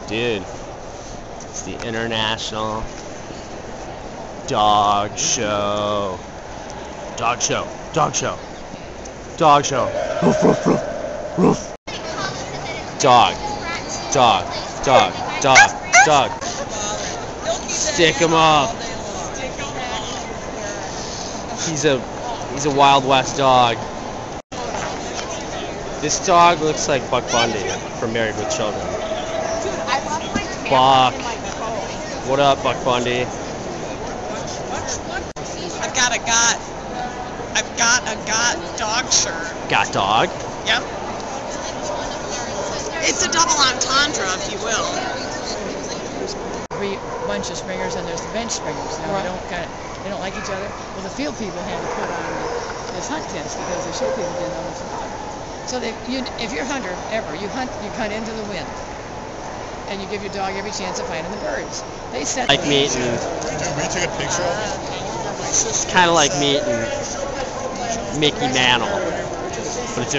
Dude, it's the International Dog Show. Dog show. Dog show. Dog show. Roof, roof, roof. Roof. Dog. Dog. Dog. Dog. Dog. Stick him up. He's a Wild West dog. This dog looks like Buck Bundy from Married with Children. Buck. What up, Buck Bundy? I've got a dog shirt. Got dog? Yep. It's a double entendre, if you will. Three bunch of springers, and there's the bench springers. Now they don't like each other. Well, the field people had to put on this hunt tents because the show people didn't know what's about. So if you're a hunter ever, you hunt into the wind, and you give your dog every chance of finding the birds. They set like meeting. Will you take a picture of it? It's kind of like meeting Mickey Mantle, but it's